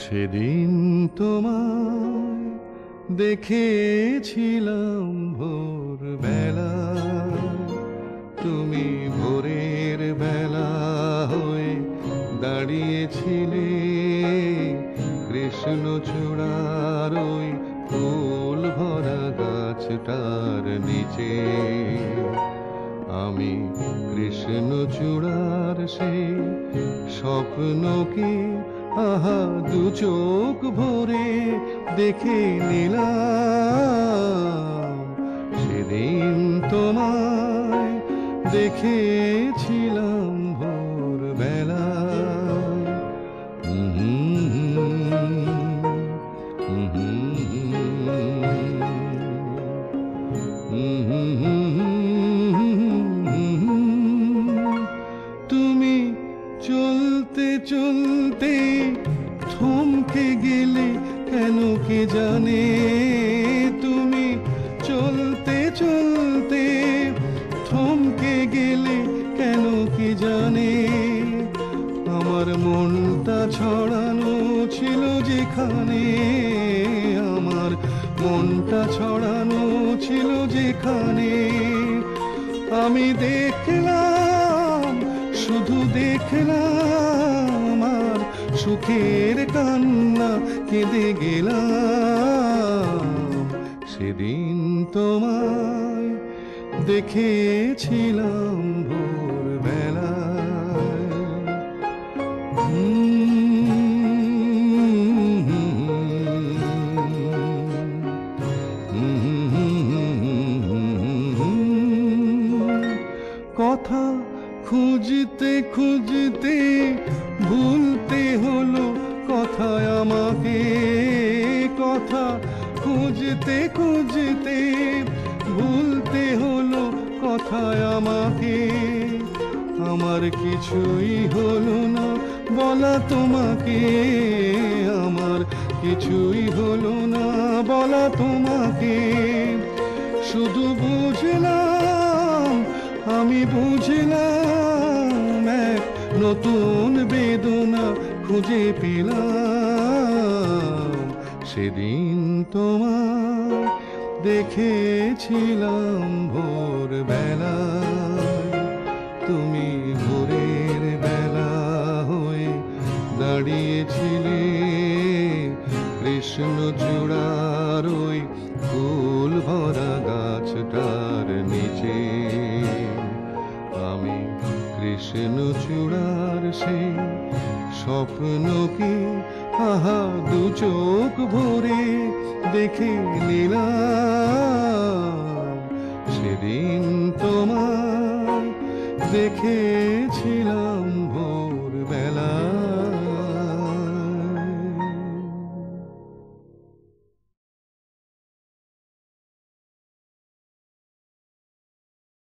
সেদিন তোমায় দেখেছিলাম ভোরবেলা, তুমি ভোরের বেলা হয়ে দাঁড়িয়েছিলে কৃষ্ণচূড়ার ওই ফুল ভরা গাছটার নিচে। আমি কৃষ্ণচূড়ার সেই স্বপ্নকে আহা দু চোখ ভরে দেখে নিলাম। সেদিন তোমায় দেখেছিলাম ভোরবেলা। তুমি চলতে চলতে থমকে গেলে কেন কে জানে, তুমি চলতে চলতে থমকে গেলে কেন কে জানে। আমার মনটা ছড়ানো ছিল যেখানে, আমার মনটা ছড়ানো ছিল যেখানে। আমি দেখলাম, শুধু দেখলাম, আর সুখের কান্না কেঁদে গেলাম। সেদিন তোমায় দেখেছিলাম ভোরবেলায়। কথা খুঁজতে খুঁজতে ভুলতে হলো কথায় আমাকে, কথা খুঁজতে খুঁজতে ভুলতে হলো কথায় আমাকে। আমার কিছুই হলো না বলা তোমাকে, আমার কিছুই হলো না বলা তোমাকে। শুধু বুঝলাম, আমি বুঝলাম, এক নতুন বেদনা খুঁজে পেলাম। সেদিন তোমায় দেখেছিলাম ভোরবেলায়, তুমি ভোরের বেলা হয়ে দাঁড়িয়েছিলে কৃষ্ণচূড়ার ওই ফুল ভরা গাছটার নিচে। আমি কৃষ্ণচূড়ার সেই স্বপ্নকে আহা দু চোখ ভরে দেখে নিলাম। সেদিন তোমায় দেখেছিলাম ভোরবেলা।